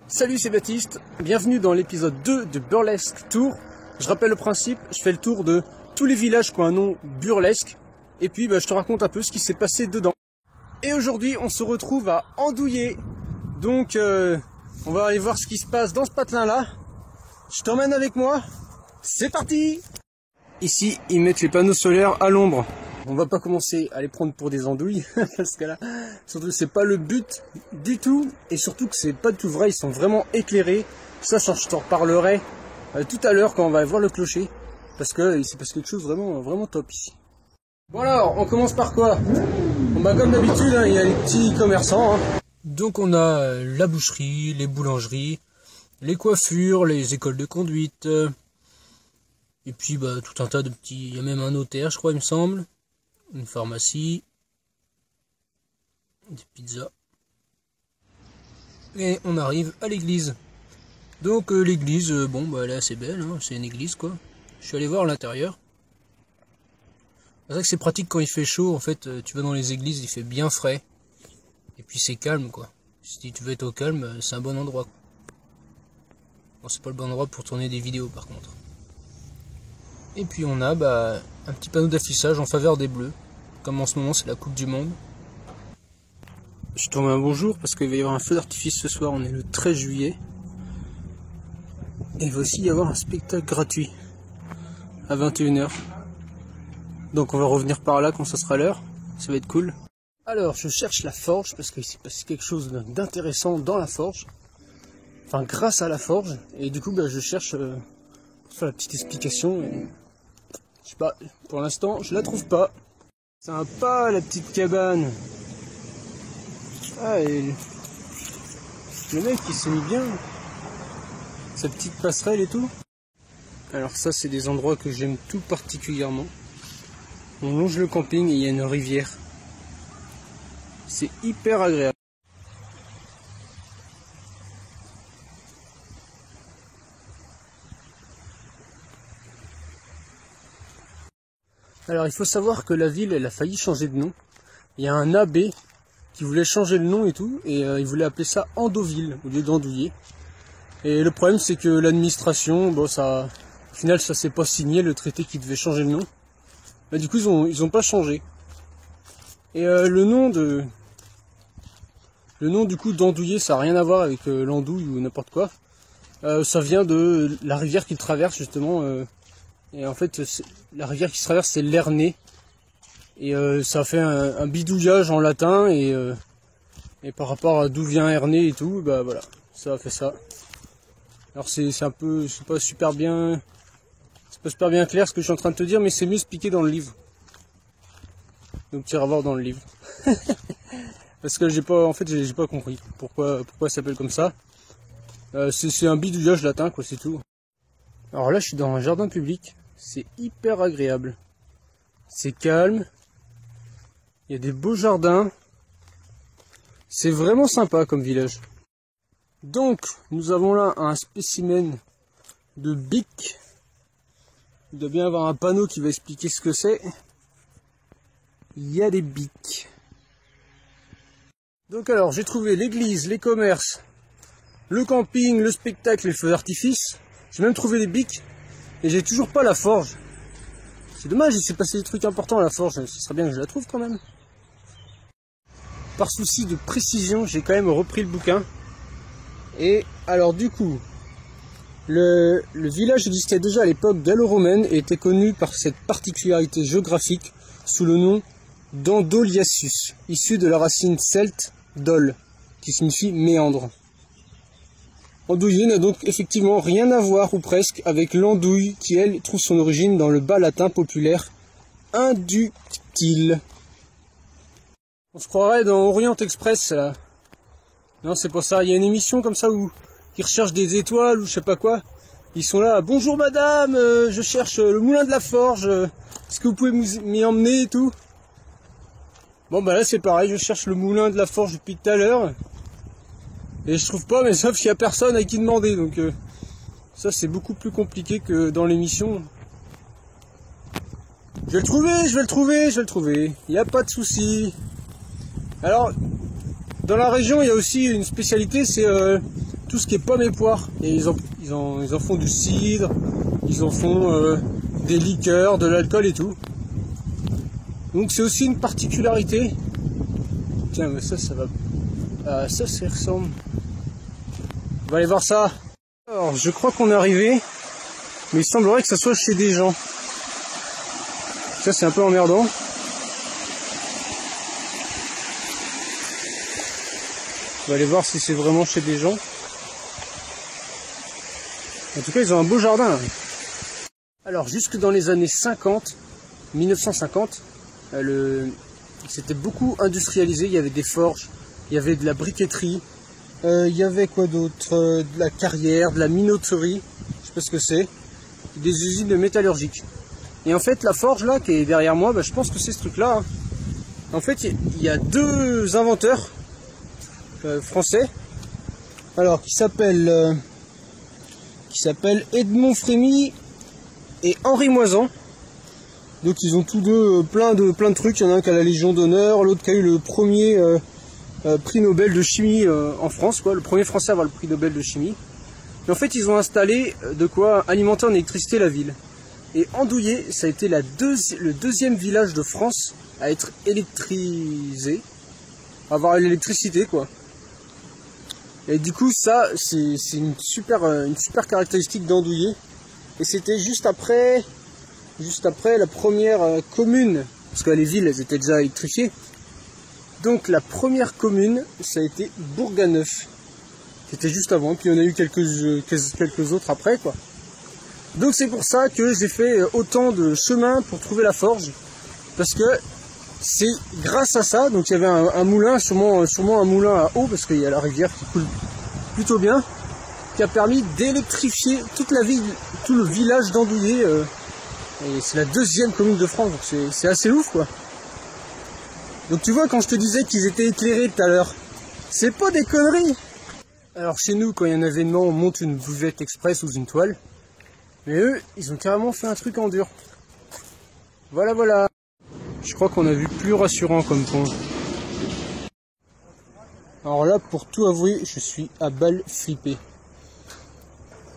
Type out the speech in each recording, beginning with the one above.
Salut, c'est Baptiste, bienvenue dans l'épisode 2 de Burlesque Tour. Je rappelle le principe, je fais le tour de tous les villages qui ont un nom burlesque, et puis je te raconte un peu ce qui s'est passé dedans. Et aujourd'hui, on se retrouve à Andouillé, donc on va aller voir ce qui se passe dans ce patelin-là. Je t'emmène avec moi, c'est parti! Ici, ils mettent les panneaux solaires à l'ombre. On va pas commencer à les prendre pour des andouilles, parce que là, surtout c'est pas le but du tout, et surtout que c'est pas du tout vrai, ils sont vraiment éclairés. Ça, je t'en reparlerai tout à l'heure quand on va voir le clocher, parce que il s'est passé quelque chose vraiment top ici. Bon alors, on commence par quoi? Comme d'habitude, il y a les petits commerçants. Donc on a la boucherie, les boulangeries, les coiffures, les écoles de conduite, et puis tout un tas de petits... Il y a même un notaire, je crois, il me semble. Une pharmacie, des pizzas, et on arrive à l'église. Donc l'église, elle est assez belle, hein, c'est une église quoi. Je suis allé voir à l'intérieur. C'est vrai que c'est pratique quand il fait chaud, en fait, tu vas dans les églises, il fait bien frais, et puis c'est calme quoi. Si tu veux être au calme, c'est un bon endroit. Bon, c'est pas le bon endroit pour tourner des vidéos par contre. Et puis on a un petit panneau d'affichage en faveur des Bleus. Comme en ce moment c'est la Coupe du Monde. Je tombe un bonjour parce qu'il va y avoir un feu d'artifice ce soir, on est le 13 juillet. Et il va aussi y avoir un spectacle gratuit à 21 h. Donc on va revenir par là quand ça sera l'heure, ça va être cool. Alors je cherche la forge parce qu'il s'est passé quelque chose d'intéressant dans la forge. Enfin grâce à la forge. Et du coup je cherche pour faire la petite explication. Et... je sais pas, pour l'instant je la trouve pas. Sympa la petite cabane. Ah, et le mec il s'est mis bien. Sa petite passerelle et tout. Alors ça c'est des endroits que j'aime tout particulièrement. On longe le camping et il y a une rivière. C'est hyper agréable. Alors il faut savoir que la ville elle a failli changer de nom. Il y a un abbé qui voulait changer le nom et tout, et il voulait appeler ça Andeauville au lieu d'Andouillé. Et le problème c'est que l'administration, au final ça s'est pas signé le traité qui devait changer le nom. Mais du coup ils ont pas changé. Et le nom du coup d'Andouillé ça n'a rien à voir avec l'andouille ou n'importe quoi. Ça vient de la rivière qu'il traverse justement. Et en fait, la rivière qui se traverse, c'est l'Ernée. Et ça fait un bidouillage en latin. Et par rapport à d'où vient Ernée et tout, voilà, ça a fait ça. Alors c'est un peu, c'est pas super bien clair ce que je suis en train de te dire, mais c'est mieux expliqué dans le livre. Donc tu iras voir dans le livre. Parce que j'ai pas compris pourquoi ça s'appelle comme ça. C'est un bidouillage latin, quoi, c'est tout. Alors là, je suis dans un jardin public. C'est hyper agréable. C'est calme. Il y a des beaux jardins. C'est vraiment sympa comme village. Donc, nous avons là un spécimen de bique. Il doit bien avoir un panneau qui va expliquer ce que c'est. Il y a des biques. Donc alors, j'ai trouvé l'église, les commerces, le camping, le spectacle et le feu d'artifice. J'ai même trouvé des biques. Et j'ai toujours pas la forge. C'est dommage, il s'est passé des trucs importants à la forge. Ce serait bien que je la trouve quand même. Par souci de précision, j'ai quand même repris le bouquin. Et alors du coup, le village existait déjà à l'époque gallo-romaine et était connu par cette particularité géographique sous le nom d'Andoliassus, issu de la racine celte dol, qui signifie méandre. Andouillé n'a donc effectivement rien à voir, ou presque, avec l'andouille qui, elle, trouve son origine dans le bas latin populaire inductile. On se croirait dans Orient Express, là. Non, c'est pas ça. Il y a une émission comme ça où ils recherchent des étoiles ou je sais pas quoi. Ils sont là, bonjour madame, je cherche le moulin de la forge, est-ce que vous pouvez m'y emmener et tout? Bon là c'est pareil, je cherche le moulin de la forge depuis tout à l'heure. Et je trouve pas, mais sauf qu'il y a personne à qui demander, donc ça c'est beaucoup plus compliqué que dans l'émission. Je vais le trouver, il n'y a pas de souci. Alors, Dans la région, il y a aussi une spécialité, c'est tout ce qui est pommes et poires. Et ils en font du cidre, ils en font des liqueurs, de l'alcool et tout. Donc c'est aussi une particularité. Tiens, mais ça va... ça ressemble. On va aller voir ça. Alors, je crois qu'on est arrivé, mais il semblerait que ça soit chez des gens. Ça, c'est un peu emmerdant. On va aller voir si c'est vraiment chez des gens. En tout cas, ils ont un beau jardin. Alors, jusque dans les années 50, 1950, c'était beaucoup industrialisé. Il y avait des forges, il y avait de la briqueterie, il y avait quoi d'autre, de la carrière, de la minoterie, je sais pas ce que c'est, des usines métallurgiques. Et en fait, la forge là qui est derrière moi, je pense que c'est ce truc-là. En fait, il y a deux inventeurs français, alors qui s'appellent Edmond Frémy et Henri Moisan. Donc ils ont tous deux plein de trucs. Il y en a un qui a la Légion d'honneur, l'autre qui a eu le premier prix Nobel de chimie en France, quoi, le premier français à avoir le prix Nobel de chimie. Et en fait, ils ont installé de quoi alimenter en électricité la ville. Et Andouillé, ça a été le deuxième village de France à être électrisé, à avoir l'électricité, quoi. Et du coup, ça, c'est une super caractéristique d'Andouillé. Et c'était juste après la première commune, parce que les villes, elles étaient déjà électrifiées. Donc la première commune, ça a été Bourganeuf. C'était juste avant, puis on a eu quelques autres après, quoi. Donc c'est pour ça que j'ai fait autant de chemin pour trouver la forge, parce que c'est grâce à ça. Donc il y avait un moulin, sûrement un moulin à eau, parce qu'il y a la rivière qui coule plutôt bien, qui a permis d'électrifier toute la ville, tout le village d'Andouillé. Et c'est la deuxième commune de France, donc c'est assez ouf, quoi. Donc tu vois, quand je te disais qu'ils étaient éclairés tout à l'heure, c'est pas des conneries. Alors chez nous, quand il y a un événement, on monte une buvette express sous une toile. Mais eux, ils ont carrément fait un truc en dur. Voilà, voilà. Je crois qu'on a vu plus rassurant comme point. Alors là, pour tout avouer, je suis à balle flippé.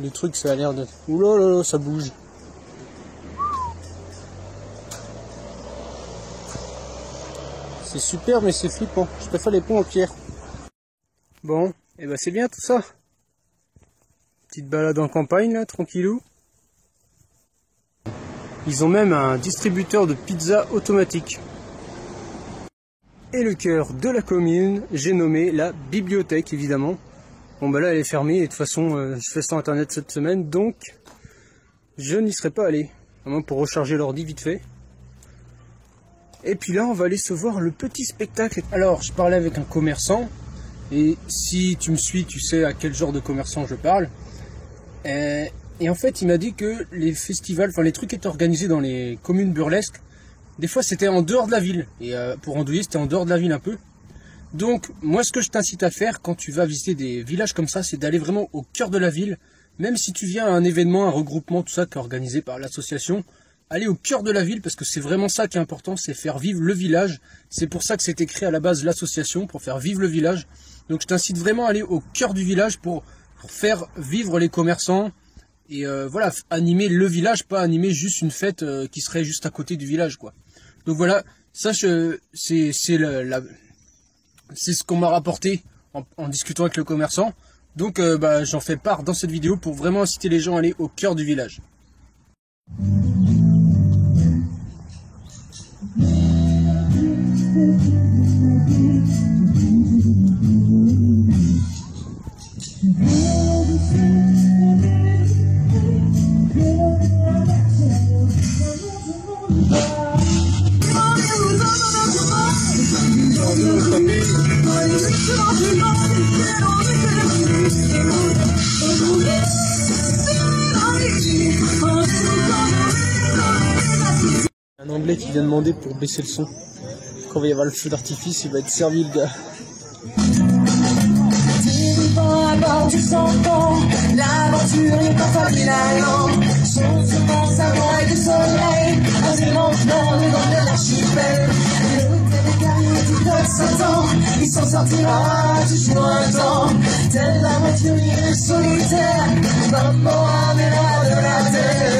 Le truc, ça a l'air de... Oula là là, ça bouge. C'est super, mais c'est flippant. Je préfère les ponts en pierre. Bon, et c'est bien tout ça. Petite balade en campagne là, tranquillou. Ils ont même un distributeur de pizza automatique. Et le cœur de la commune, j'ai nommé la bibliothèque, évidemment. Bon là elle est fermée, et de toute façon je fais ça sur internet cette semaine, donc je n'y serai pas allé. À moins pour recharger l'ordi vite fait. Et puis là on va aller se voir le petit spectacle. Alors je parlais avec un commerçant, et si tu me suis, tu sais à quel genre de commerçant je parle. Et en fait, il m'a dit que les festivals, les trucs qui étaient organisés dans les communes burlesques, des fois c'était en dehors de la ville. Et pour Andouillé, c'était en dehors de la ville un peu. Donc, moi, ce que je t'incite à faire quand tu vas visiter des villages comme ça, c'est d'aller vraiment au cœur de la ville. Même si tu viens à un événement, un regroupement, tout ça, qui est organisé par l'association, aller au cœur de la ville, parce que c'est vraiment ça qui est important, c'est faire vivre le village. C'est pour ça que c'était créé à la base l'association, pour faire vivre le village. Donc, je t'incite vraiment à aller au cœur du village pour faire vivre les commerçants. Et voilà, animer le village, pas animer juste une fête qui serait juste à côté du village, quoi. Donc voilà, ça c'est ce qu'on m'a rapporté en discutant avec le commerçant. Donc j'en fais part dans cette vidéo pour vraiment inciter les gens à aller au cœur du village. Un Anglais qui vient demander pour baisser le son. Quand il va y avoir le feu d'artifice, il va être servi le gars. L'aventure est parfois finalement chaussement sa voix du soleil dans une longueur le long de l'archipel. Le thé des carrières du cœur s'attend. il s'en sortira toujours un temps. Tel l'aventurier solitaire, maman amènera de la terre.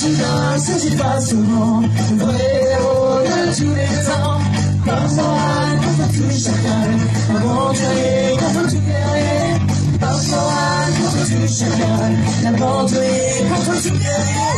Il ne s'agit pas souvent de vrai héros de tous les temps. Parfois contre tous les chacun, aventurier contre tout guerrier. Parfois contre tous les chacun, aventurier contre tout guerrier.